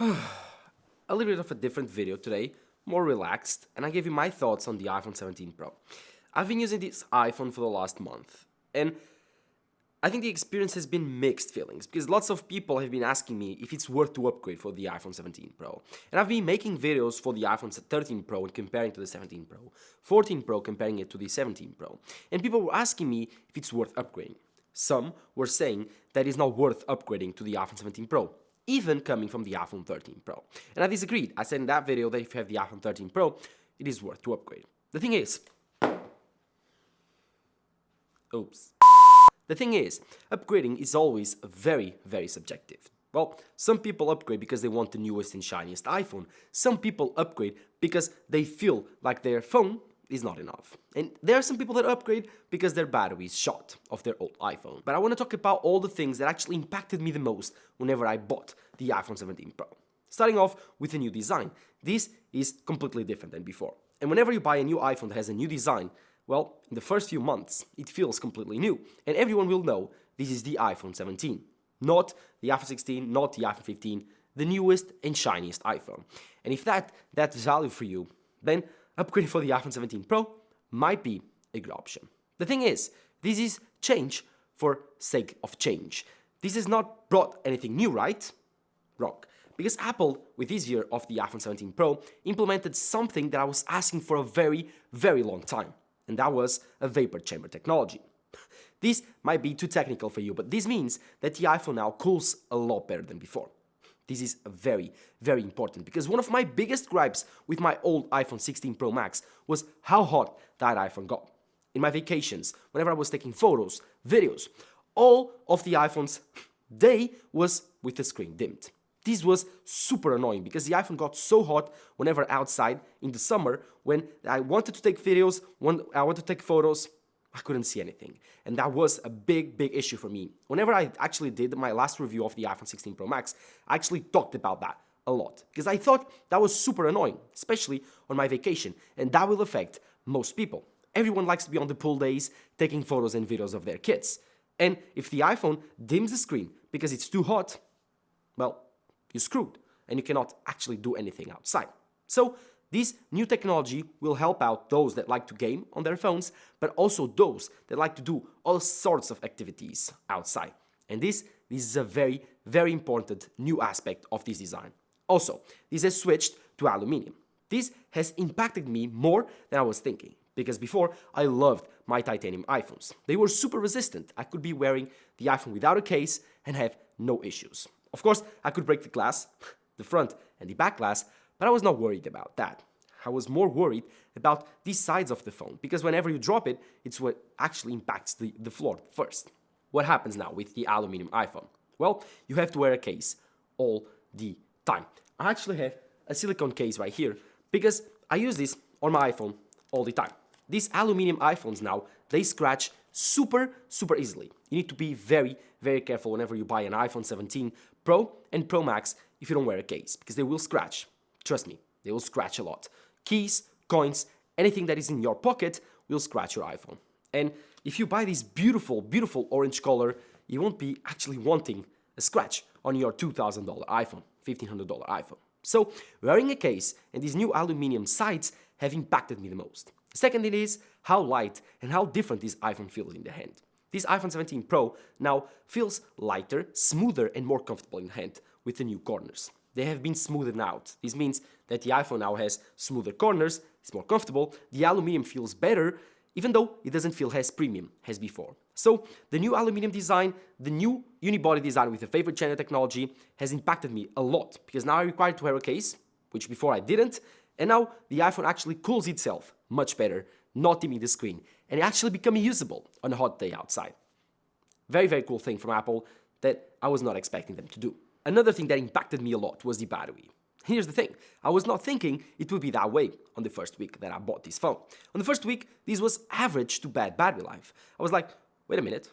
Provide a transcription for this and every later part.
A little bit of a different video today, more relaxed, and I gave you my thoughts on the iPhone 17 Pro. I've been using this iPhone for the last month, and I think the experience has been mixed feelings, because lots of people have been asking me if it's worth to upgrade for the iPhone 17 Pro. And I've been making videos for the iPhone 13 Pro and comparing to the 17 Pro, 14 Pro comparing it to the 17 Pro, and people were asking me if it's worth upgrading. Some were saying that it's not worth upgrading to the iPhone 17 Pro, even coming from the iPhone 13 Pro. And I disagreed. I said in that video that if you have the iPhone 13 Pro, it is worth to upgrade. The thing is, upgrading is always very, very subjective. Well, some people upgrade because they want the newest and shiniest iPhone. Some people upgrade because they feel like their phone is not enough. And there are some people that upgrade because their battery is shot of their old iPhone. But I want to talk about all the things that actually impacted me the most whenever I bought the iPhone 17 Pro. Starting off with a new design. This is completely different than before. And whenever you buy a new iPhone that has a new design, well, in the first few months, it feels completely new. And everyone will know this is the iPhone 17. Not the iPhone 16, not the iPhone 15, the newest and shiniest iPhone. And if that's value for you, then upgrading for the iPhone 17 Pro might be a good option. The thing is, this is change for sake of change. This has not brought anything new, right? Wrong. Because Apple, with this year of the iPhone 17 Pro, implemented something that I was asking for a very, very long time. And that was a vapor chamber technology. This might be too technical for you, but this means that the iPhone now cools a lot better than before. This is very, very important because one of my biggest gripes with my old iPhone 16 Pro Max was how hot that iPhone got. In my vacations, whenever I was taking photos, videos, all of the iPhones, they was with the screen dimmed. This was super annoying because the iPhone got so hot whenever outside in the summer when I wanted to take videos, when I wanted to take photos, I couldn't see anything. And that was a big, big issue for me. Whenever I actually did my last review of the iPhone 16 Pro Max, I actually talked about that a lot because I thought that was super annoying, especially on my vacation, and that will affect most people. Everyone likes to be on the pool days, taking photos and videos of their kids. And if the iPhone dims the screen because it's too hot, well, you're screwed, and you cannot actually do anything outside. So this new technology will help out those that like to game on their phones, but also those that like to do all sorts of activities outside. And this is a very, very important new aspect of this design. Also, this has switched to aluminum. This has impacted me more than I was thinking, because before I loved my titanium iPhones. They were super resistant. I could be wearing the iPhone without a case and have no issues. Of course, I could break the glass, the front and the back glass, but I was not worried about that. I was more worried about these sides of the phone, because whenever you drop it, it's what actually impacts the floor first. What happens now with the aluminum iPhone? Well, you have to wear a case all the time. I actually have a silicone case right here, because I use this on my iPhone all the time. These aluminum iPhones now, they scratch super easily. You need to be very, very careful whenever you buy an iPhone 17 Pro and Pro Max if you don't wear a case, because they will scratch. Trust me, they will scratch a lot. Keys, coins, anything that is in your pocket will scratch your iPhone. And if you buy this beautiful, beautiful orange color, you won't be actually wanting a scratch on your $2,000 iPhone, $1,500 iPhone. So wearing a case and these new aluminum sides have impacted me the most. The second thing is how light and how different this iPhone feels in the hand. This iPhone 17 Pro now feels lighter, smoother and more comfortable in the hand with the new corners. They have been smoothened out. This means that the iPhone now has smoother corners, it's more comfortable, the aluminum feels better, even though it doesn't feel as premium as before. So the new aluminum design, the new unibody design with the vapor chamber technology has impacted me a lot, because now I'm required to wear a case, which before I didn't, and now the iPhone actually cools itself much better, not dimming the screen, and it actually becoming usable on a hot day outside. Very, very cool thing from Apple that I was not expecting them to do. Another thing that impacted me a lot was the battery. Here's the thing, I was not thinking it would be that way on the first week that I bought this phone. On the first week, this was average to bad battery life. I was like, wait a minute,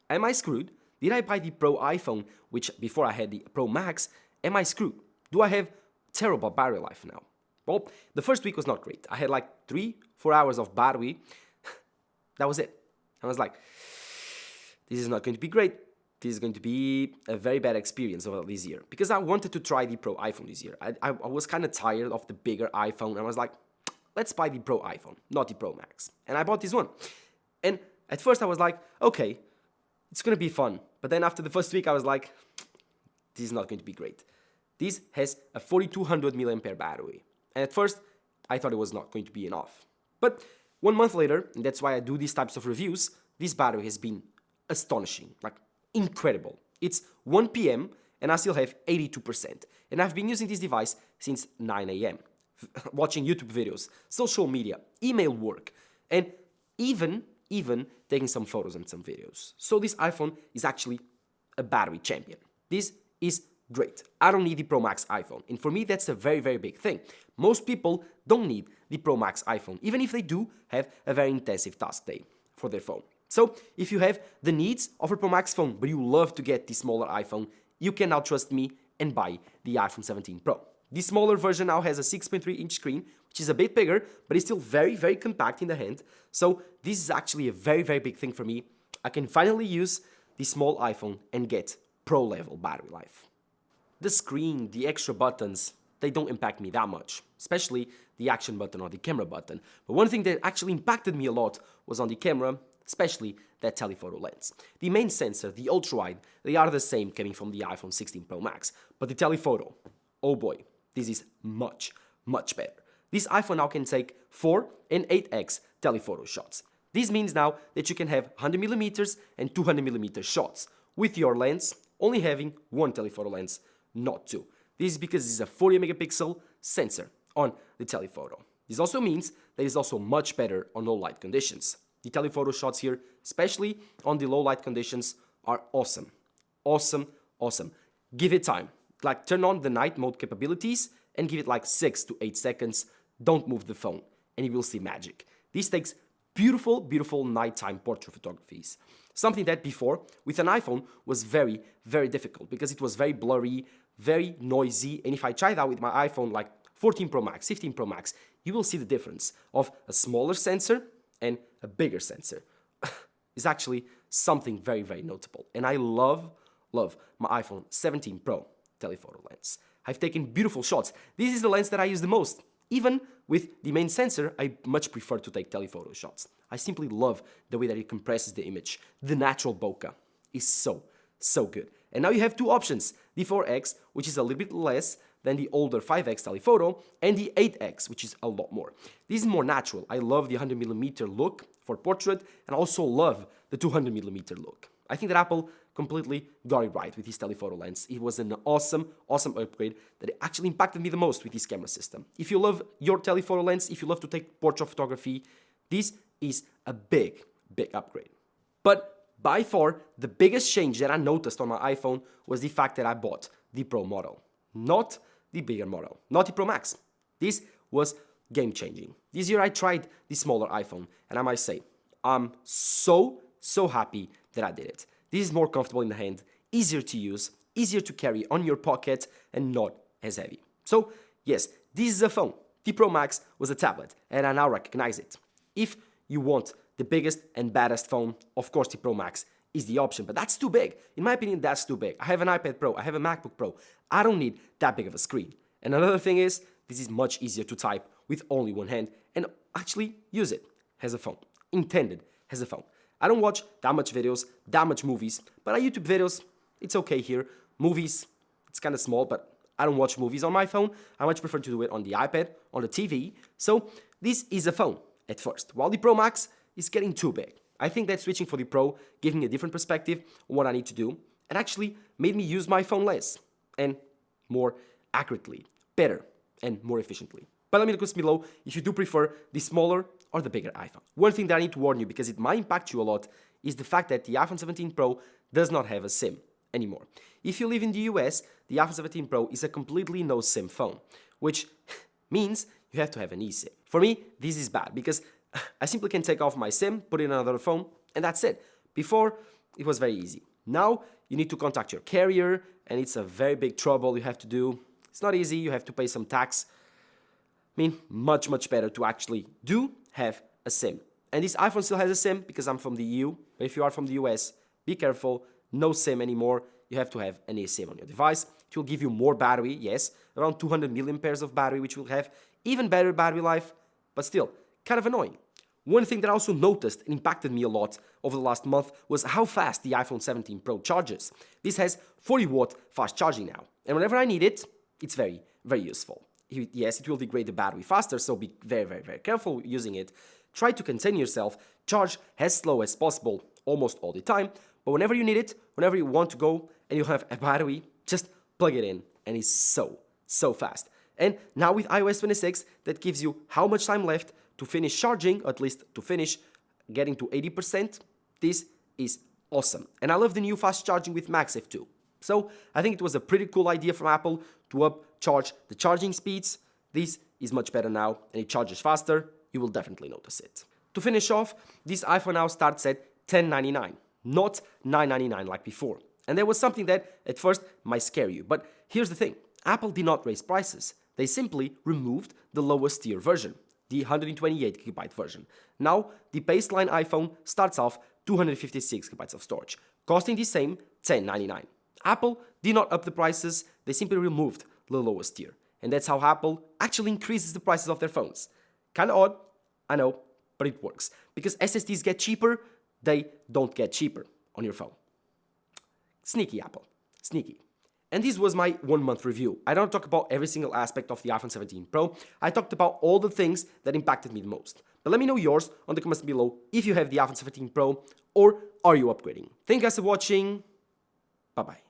am I screwed? Did I buy the Pro iPhone, which before I had the Pro Max, am I screwed? Do I have terrible battery life now? Well, the first week was not great. I had like 3-4 hours of battery. That was it. I was like, this is not going to be great. this is going to be a very bad experience over this year because I wanted to try the Pro iPhone this year. I was kind of tired of the bigger iPhone. I was like, let's buy the Pro iPhone, not the Pro Max. And I bought this one. And at first I was like, okay, it's going to be fun. But then after the first week, I was like, this is not going to be great. This has a 4200 milliampere battery. And at first, I thought it was not going to be enough. But 1 month later, and that's why I do these types of reviews, this battery has been astonishing, like incredible. It's 1 p.m. and I still have 82%. And I've been using this device since 9 a.m. watching YouTube videos, social media, email work, and even taking some photos and some videos. So this iPhone is actually a battery champion. This is great. I don't need the Pro Max iPhone. And for me, that's a very, very big thing. Most people don't need the Pro Max iPhone, even if they do have a very intensive task day for their phone. So if you have the needs of a Pro Max phone, but you love to get the smaller iPhone, you can now trust me and buy the iPhone 17 Pro. The smaller version now has a 6.3-inch screen, which is a bit bigger, but it's still very, very compact in the hand. So this is actually a very, very big thing for me. I can finally use the small iPhone and get pro-level battery life. The screen, the extra buttons, they don't impact me that much, especially the action button or the camera button. But one thing that actually impacted me a lot was on the camera, especially that telephoto lens. The main sensor, the ultra-wide, they are the same coming from the iPhone 16 Pro Max. But the telephoto, oh boy, this is much, much better. This iPhone now can take 4 and 8x telephoto shots. This means now that you can have 100mm and 200mm shots, with your lens only having one telephoto lens, not two. This is because this is a 40-megapixel sensor on the telephoto. This also means that it's also much better on low light conditions. The telephoto shots here, especially on the low light conditions, are awesome. Awesome, awesome. Give it time. Like, turn on the night mode capabilities and give it like 6 to 8 seconds. Don't move the phone and you will see magic. This takes beautiful, beautiful nighttime portrait photographies. Something that before, with an iPhone, was very, very difficult because it was very blurry, very noisy. And if I try that with my iPhone like 14 Pro Max, 15 Pro Max, you will see the difference of a smaller sensor and a bigger sensor. It's actually something very, very notable. And I love my iPhone 17 Pro telephoto lens. I've taken beautiful shots. This is the lens that I use the most. Even with the main sensor, I much prefer to take telephoto shots. I simply love the way that it compresses the image. The natural bokeh is so, so good. And now you have two options, the 4X, which is a little bit less than the older 5X telephoto, and the 8X, which is a lot more. This is more natural. I love the 100mm look for portrait, and I also love the 200mm look. I think that Apple completely got it right with his telephoto lens. It was an awesome, awesome upgrade that actually impacted me the most with this camera system. If you love your telephoto lens, if you love to take portrait photography, this is a big, big upgrade. But by far, the biggest change that I noticed on my iPhone was the fact that I bought the Pro model, not the bigger model, not the Pro Max. This was game-changing. This year I tried the smaller iPhone, and I must say, I'm so happy that I did it. This is more comfortable in the hand, easier to use, easier to carry on your pocket, and not as heavy. So, yes, this is a phone. The Pro Max was a tablet, and I now recognize it. If you want the biggest and baddest phone, of course the Pro Max is the option, but that's too big. In my opinion, that's too big. I have an iPad Pro, I have a MacBook Pro. I don't need that big of a screen. And another thing is, this is much easier to type with only one hand and actually use it as a phone, intended as a phone. I don't watch that much videos, that much movies, but YouTube videos, it's okay here. Movies, it's kind of small, but I don't watch movies on my phone. I much prefer to do it on the iPad, on the TV. So this is a phone at first, while the Pro Max is getting too big. I think that switching for the Pro gave me a different perspective on what I need to do and actually made me use my phone less and more accurately, better and more efficiently. But let me know below if you do prefer the smaller or the bigger iPhone. One thing that I need to warn you, because it might impact you a lot, is the fact that the iPhone 17 Pro does not have a SIM anymore. If you live in the US, the iPhone 17 Pro is a completely no SIM phone, which means you have to have an eSIM. For me, this is bad because I simply can take off my SIM, put in another phone, and that's it. Before, it was very easy. Now, you need to contact your carrier, and it's a very big trouble you have to do. It's not easy, you have to pay some tax. I mean, much better to actually have a SIM. And this iPhone still has a SIM because I'm from the EU, but if you are from the US, be careful, no SIM anymore. You have to have an eSIM on your device. It will give you more battery, yes, around 200 million pairs of battery, which will have even better battery life, but still, kind of annoying. One thing that I also noticed and impacted me a lot over the last month was how fast the iPhone 17 Pro charges. This has 40-watt fast charging now, and whenever I need it, it's very, very useful. Yes, it will degrade the battery faster, so be very, very, very careful using it. Try to contain yourself, charge as slow as possible almost all the time, but whenever you need it, whenever you want to go and you have a battery, just plug it in, and it's so fast. And now with iOS 26, that gives you how much time left to finish charging, at least to finish getting to 80%. This is awesome. And I love the new fast charging with MagSafe too. So I think it was a pretty cool idea from Apple to upcharge the charging speeds. This is much better now, and it charges faster. You will definitely notice it. To finish off, this iPhone now starts at $10.99, not $9.99 like before. And there was something that at first might scare you, but here's the thing. Apple did not raise prices. They simply removed the lowest tier version, the 128GB version. Now, the baseline iPhone starts off 256GB of storage, costing the same $10.99. Apple did not up the prices, they simply removed the lowest tier. And that's how Apple actually increases the prices of their phones. Kinda odd, I know, but it works. Because SSDs get cheaper, they don't get cheaper on your phone. Sneaky, Apple. Sneaky. And this was my 1 month review. I don't talk about every single aspect of the iPhone 17 Pro. I talked about all the things that impacted me the most. But let me know yours on the comments below if you have the iPhone 17 Pro or are you upgrading. Thank you guys for watching. Bye bye.